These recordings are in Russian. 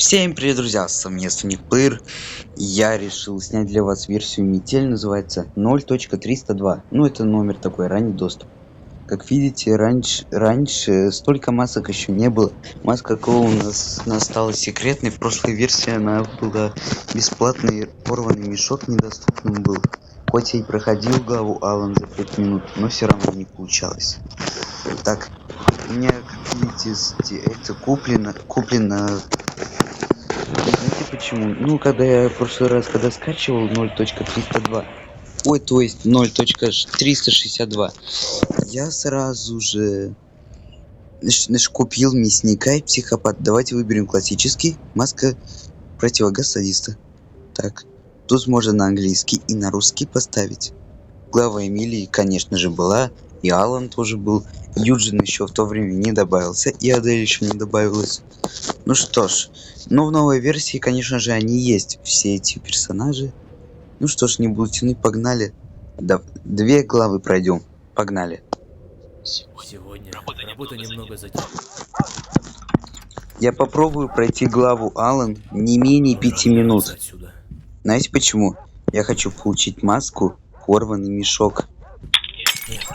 Всем привет, друзья, с вами я, Соник Плеер. Я решил снять для вас версию Метель, называется 0.302. Ну, это номер такой, ранний доступ. Как видите, раньше столько масок еще не было. Маска Клоу у нас стала секретной. В прошлой версии она была бесплатной, порванный мешок недоступным был. Хоть я и проходил главу Алан за 5 минут, но все равно не получалось. Так, у меня, как видите, это куплено. Знаете почему? Ну, когда я в прошлый раз, когда скачивал 0.302, ой, то есть 0.362, я сразу же купил мясника и психопат. Давайте выберем классический, маска противогаз садиста. Так, тут можно на английский и на русский поставить. Глава Эмилии, конечно же, была, и Алан тоже был. Юджин еще в то время не добавился, и Адель еще не добавилась. Ну что ж, но в новой версии, конечно же, они есть, все эти персонажи. Ну что ж, не буду тянуть, погнали. Две главы пройдем. Погнали. Сегодня работа немного затянута. Я попробую пройти главу Алан не менее 5 минут. Отсюда. Знаете почему? Я хочу получить маску, порванный мешок. Нет.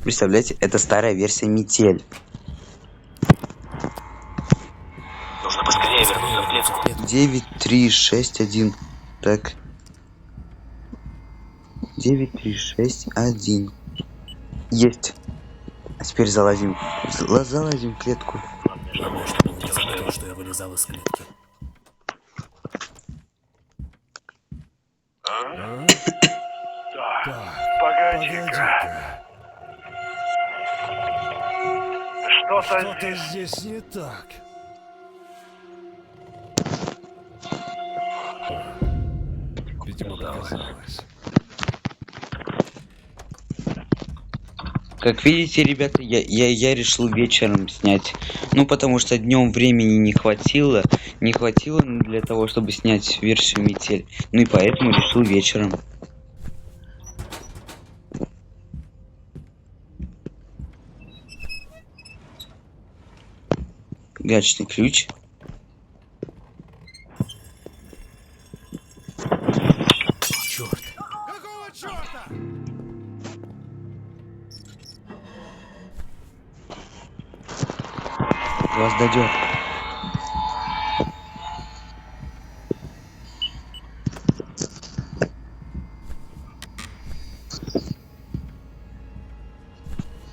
Представляете, это старая версия Метель. Нужно поскорее вернуться в клетку. 9361. Так. 9361. Есть. А теперь залазим. Залазим в клетку. Главное, чтобы он не заметил, что я вылезал из клетки. Так, погоди-ка. Что-то здесь не так. Видимо, показалось. Как видите, ребята, я решил вечером снять. Ну, потому что днем времени не хватило. Не хватило для того, чтобы снять версию Метель. Ну и поэтому решил вечером. Гаечный ключ. Черт. Какого черта? Вас дойдет.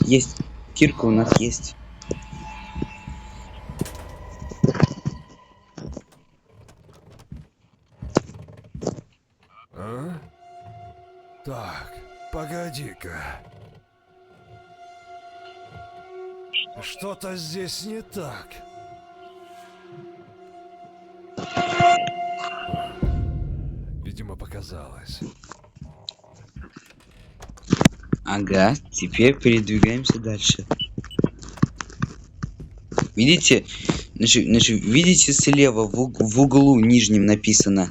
Есть. Кирка у нас есть. А? Так, погоди-ка. Что-то здесь не так. Видимо, показалось. Ага, теперь передвигаемся дальше. Видите? Значит, видите слева в углу нижнем написано.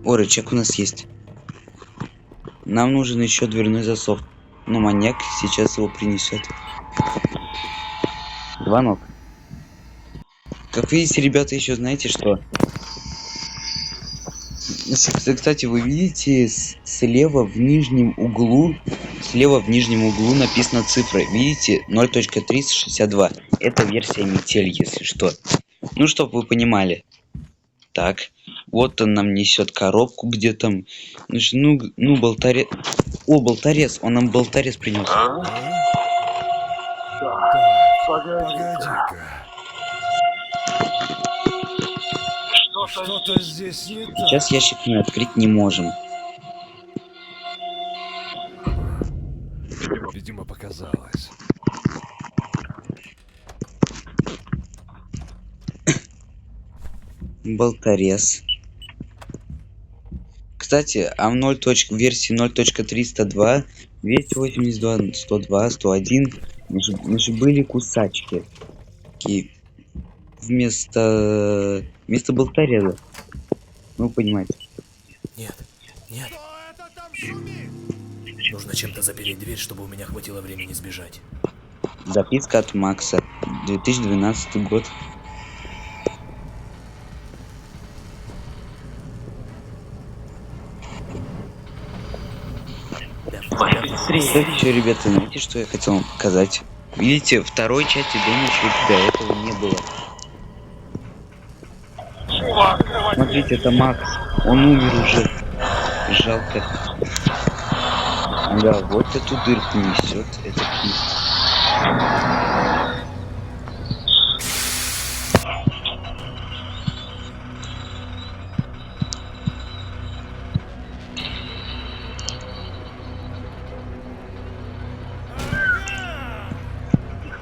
О, рычаг у нас есть. Нам нужен еще дверной засов. Но маньяк сейчас его принесет. Звонок. Как видите, ребята, еще знаете что? Кстати, вы видите слева в нижнем углу написана цифра. Видите? 0.362. Это версия Метель, если что. Ну, чтоб вы понимали. Так. Вот он нам несет коробку, где там. Значит, болтарец. О, болтарец. Он нам болтарец принес. Погоди-ка. Что-то здесь не так. Сейчас ящик мы открыть не можем. Видимо, показалось. Болторез. Кстати, а в версии 0.302, 282, 102, 101 значит, были кусачки. Такие вместо болтореза. Ну, понимаете. Нет. Кто это там шумит? Нужно чем-то запереть дверь, чтобы у меня хватило времени сбежать. Записка от Макса. 2012 год. Давай быстрее. Так, еще, ребята, знаете, что я хотел вам показать? Видите, второй части дома еще до этого не было. Смотрите, это Макс. Он умер уже. Жалко. Да, вот эту дырку несет. Это Кит.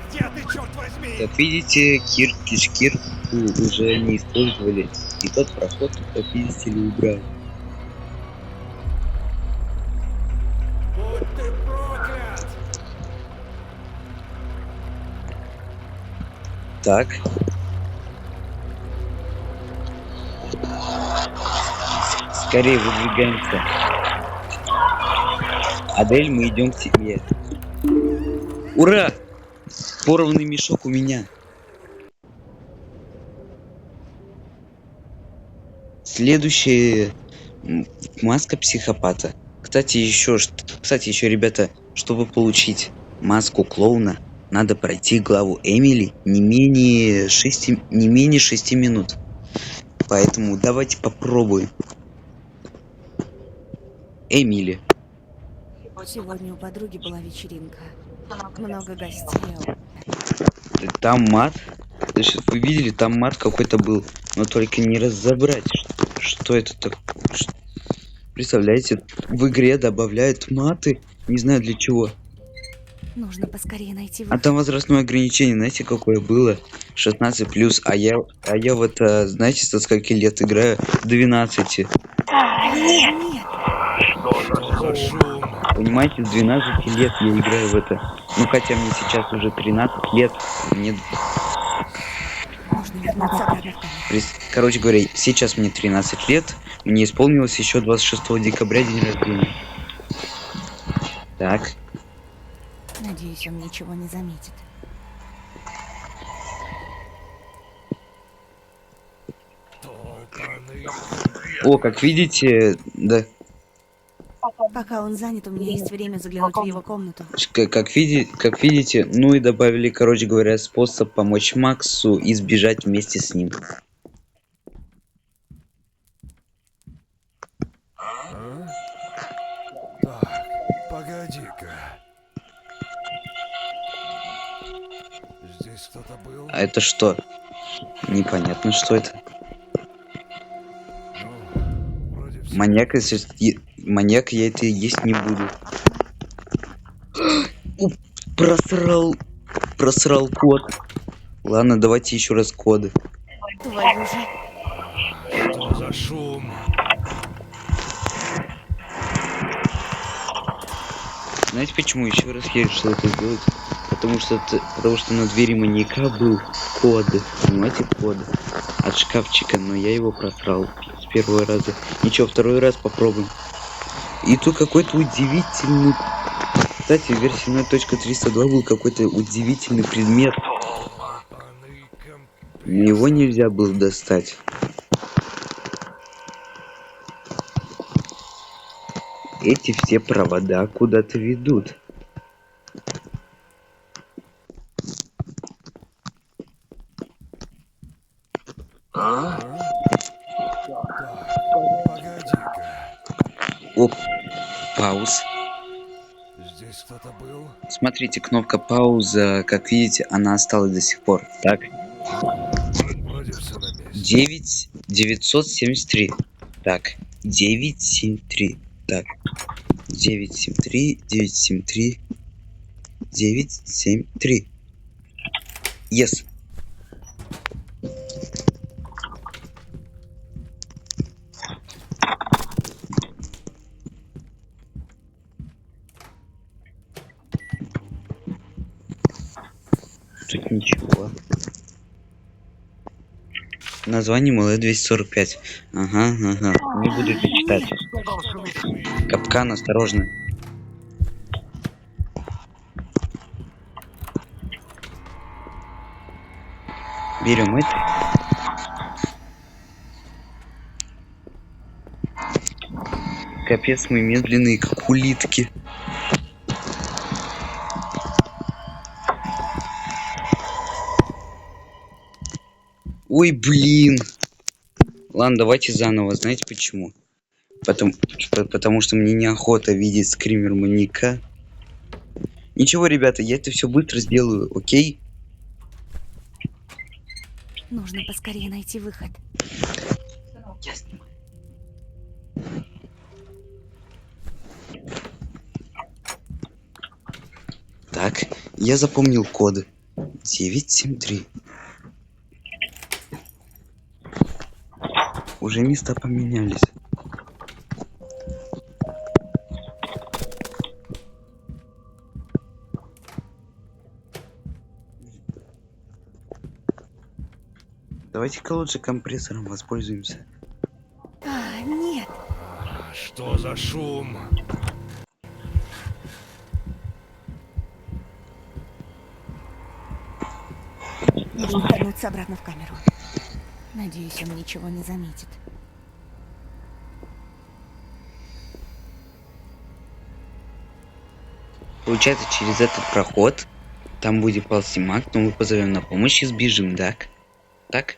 Где ты, черт возьми? Как видите, кишкир уже не использовали. И тот проход, как видите, ли убрали. Будь ты проклят! Так. Скорее выдвигаемся. Адель, мы идем к тебе. Ура! Порванный мешок у меня. Следующая маска психопата. Кстати, еще, ребята, чтобы получить маску клоуна, надо пройти главу Эмили не менее 6 минут. Поэтому давайте попробуем. Эмили. Сегодня у подруги была вечеринка. Много гостей. Там мат. Вы видели, там мат какой-то был. Но только не разобрать, что это такое. Представляете, в игре добавляют маты. Не знаю для чего. Нужно поскорее найти А выход. там возрастное ограничение, знаете, какое было? 16+, а я в это, знаете, со скольки лет играю? 12. Нет! Что за шум? Понимаете, с 12 лет я играю в это. Ну, хотя мне сейчас уже 13 лет. Мне... Нужно вернуться обратно в камеру. Короче говоря, сейчас мне 13 лет. Мне исполнилось еще 26 декабря день рождения. Так. Надеюсь, он ничего не заметит. Толканы. О, как видите, да. Пока он занят, у меня есть время заглянуть в его комнату. Как видите, ну и добавили, короче говоря, способ помочь Максу и сбежать вместе с ним. А? Так, погоди-ка. Здесь кто-то был? А это что? Непонятно, что это. Ну, вроде все. Маньяк я это есть не буду. Просрал код. Ладно, давайте еще раз коды. Твою же. Что за шум? Знаете, почему еще раз я решил это сделать? Потому что на двери маньяка был код. Понимаете, код от шкафчика, но я его просрал с первого раза. Ничего, второй раз попробуем. И тут какой-то удивительный... Кстати, в версии 0.302 был какой-то удивительный предмет. Толканы компресс. Его нельзя было достать. Эти все провода куда-то ведут. Так, погоди-ка. Оп, пауз. Здесь кто-то был? Смотрите, кнопка пауза, как видите, она осталась до сих пор. Так, Вроде все на месте. 973. Так, 973. Так, 973, 973, 973. Yes. Тут ничего. Название Малая 245. Ага. Не буду это читать. Капкан, осторожно. Берем это. Капец, мы медленные, как улитки. Ой, блин. Ладно, давайте заново. Знаете почему? Потому что мне неохота видеть скример маньяка. Ничего, ребята, я это все быстро сделаю, окей? Нужно поскорее найти выход. Я снимаю. Так, я запомнил коды. 973. Уже места поменялись. Давайте-ка лучше компрессором воспользуемся. Нет. Что за шум? Нужно вернуться обратно в камеру. Надеюсь, он ничего не заметит. Получается, через этот проход там будет ползти маг, но мы позовем на помощь и сбежим, так? Так?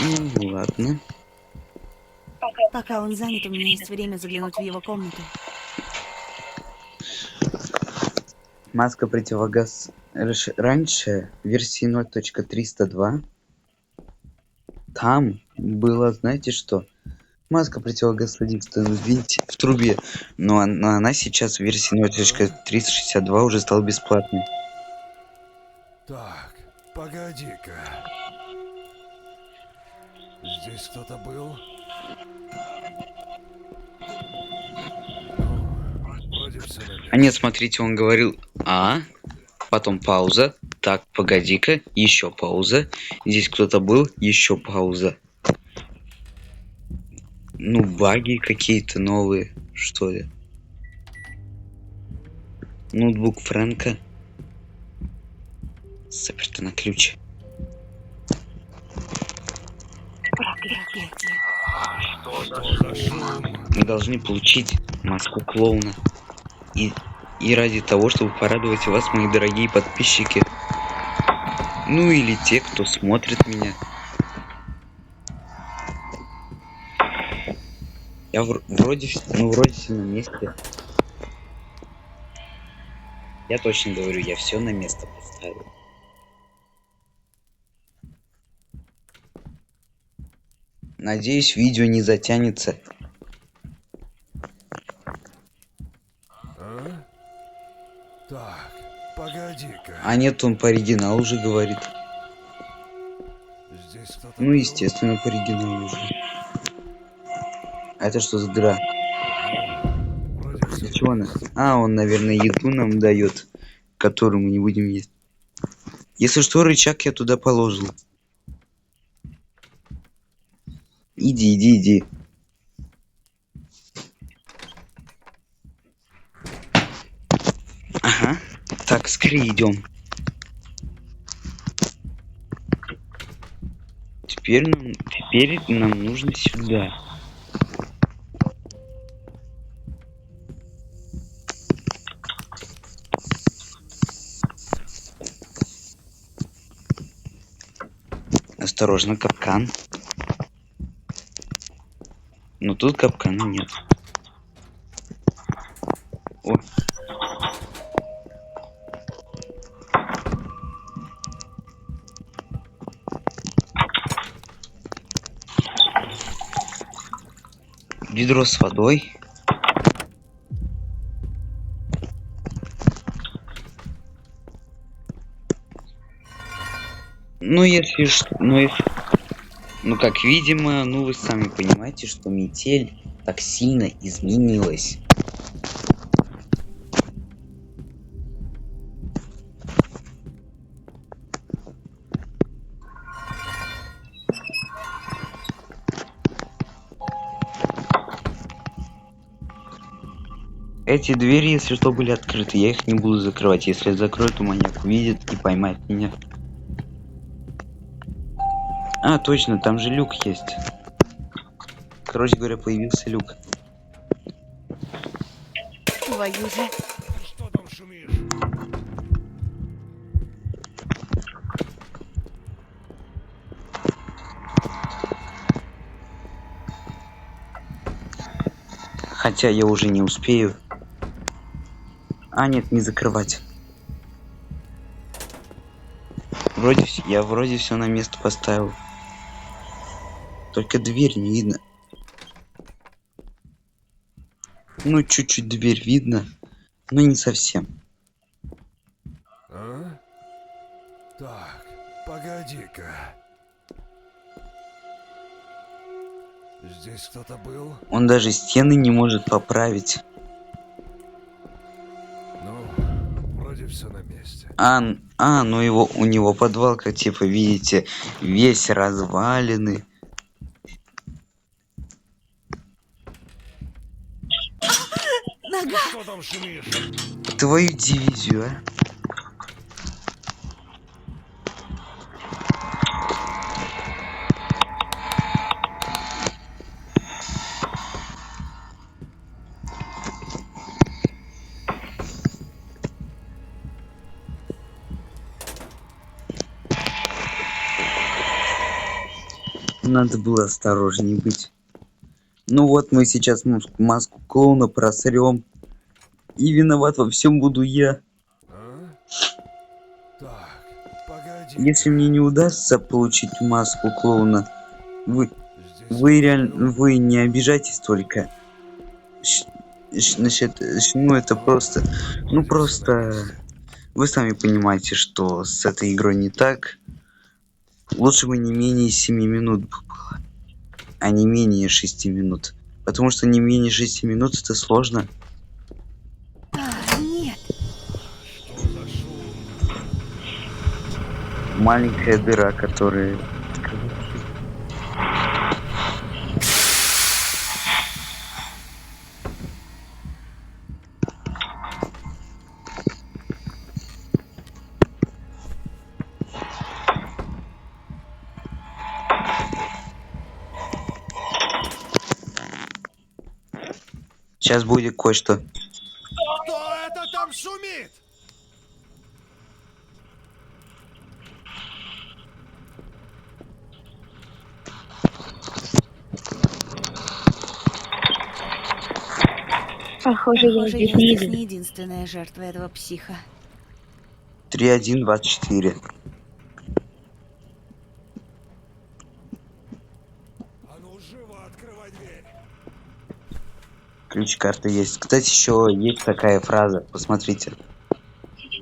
Ну, ладно. Пока он занят, у меня есть время заглянуть в его комнату. Маска противогаз раньше, в версии 0.302, там было, знаете что? Маска противогаз садится в трубе, но она сейчас в версии 0.362 уже стала бесплатной. Так, погоди-ка. Здесь кто-то был? Ну, вроде все на месте. А нет, смотрите, он говорил потом пауза, так, погоди-ка, еще пауза, здесь кто-то был, еще пауза. Ну, баги какие-то новые, что ли. Ноутбук Фрэнка. Заперто на ключ. Проклятие. Что за шум? Мы должны получить маску клоуна. И ради того, чтобы порадовать вас, мои дорогие подписчики. Ну или те, кто смотрит меня. Я вроде все на месте. Я точно говорю, я все на место поставил. Надеюсь, видео не затянется. А? Так, погоди-ка. А нет, он по оригиналу уже говорит. Здесь кто-то Ну, был? естественно, по оригиналу уже. А это что за дыра? Вроде всё Для чего она? Он, наверное, еду нам дает, которую мы не будем есть. Если что, рычаг я туда положил. Иди. Ага. Так, скорее идем. Теперь нам нужно сюда. Осторожно, капкан. Но тут капкана нет. О. Ведро с водой. Ну, как видимо, вы сами понимаете, что метель так сильно изменилась. Эти двери, если что, были открыты. Я их не буду закрывать. Если я закрою, то маньяк увидит и поймает меня. А, точно, там же люк есть. Короче говоря, появился люк. Твою же. Что там шумишь? Хотя я уже не успею. А, нет, не закрывать. Я вроде все на место поставил. Только дверь не видно. Ну, чуть-чуть дверь видно, но не совсем. А? Так, погоди-ка. Здесь кто-то был? Он даже стены не может поправить. Ну, вроде все на месте. Ну у него подвал, как типа, видите, весь разваленный. Нога! Что там шумишь? Твою дивизию, а? Надо было осторожнее быть. Ну вот мы сейчас маску клоуна просрем. И виноват во всем буду я. А? Так, погоди. Если мне не удастся получить маску клоуна, вы Здесь реально, кто-то был? вы не обижайтесь только. Значит, ну это просто, ну Вроде всё на просто, месте. вы сами понимаете, что с этой игрой не так. Лучше бы не менее 7 минут было, а не менее 6 минут. Потому что не менее 6 минут это сложно. Нет. Что за шум? Маленькая дыра, которая... Сейчас будет кое-что. Кто это там шумит? Похоже, я Похоже, я здесь не здесь иду. не единственная жертва этого психа. 3.1.24. А ну живо открывай дверь. Ключ-карта есть. Кстати, еще есть такая фраза. Посмотрите.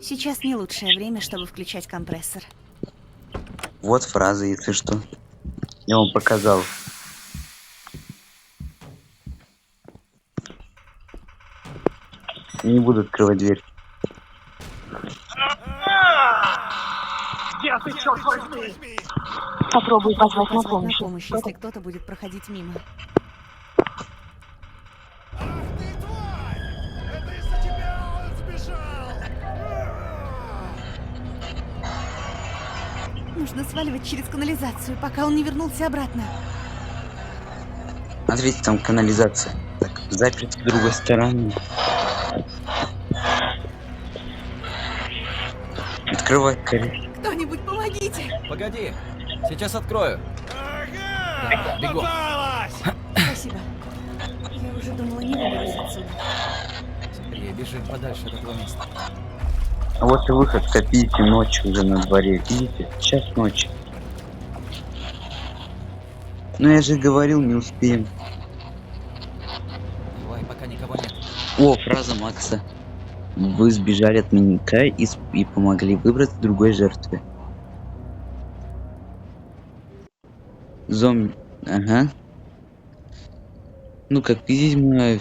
Сейчас не лучшее время, чтобы включать компрессор. Вот фраза, если что. Я вам показал. Не буду открывать дверь. Где ты, черт возьми? Попробуй позвать на Позвать на помощь. помощь, если кто-то будет проходить мимо. Ах ты тварь! Это из-за тебя он сбежал! Нужно сваливать через канализацию, пока он не вернулся обратно. Смотрите, там канализация. Так, заперт с другой стороны. Открывай коридор. Кто-нибудь помогите! Погоди, сейчас открою. Ага! Да, бегом. Попалась! Спасибо. Я уже думала, не выберусь отсюда. Скорее бежим подальше от этого места. А вот и выход, как видите, ночь уже на дворе. Видите? Сейчас ночь. Но я же говорил, не успеем. Давай, пока никого нет. О, фраза Макса. Вы сбежали от маньяка и помогли выбраться другой жертве. Зомби. Ага. Ну, как видимо,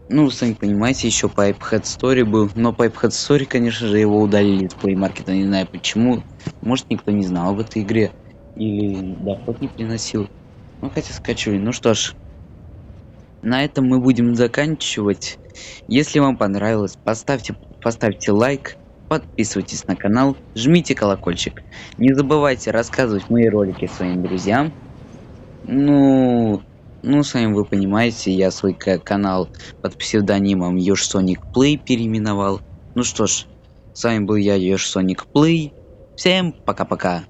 ну, сами понимаете, еще Pipehead Story был. Но Pipehead Story, конечно же, его удалили из Play Market. Не знаю почему. Может, никто не знал об этой игре. Или доход не приносил. Ну, хотя скачивали. Ну что ж. На этом мы будем заканчивать. Если вам понравилось, поставьте лайк. подписывайтесь на канал, жмите колокольчик. Не забывайте рассказывать мои ролики своим друзьям. Ну, сами вы понимаете, я свой канал под псевдонимом Sonic Play переименовал. Ну что ж, с вами был я, Sonic Play. Всем пока-пока.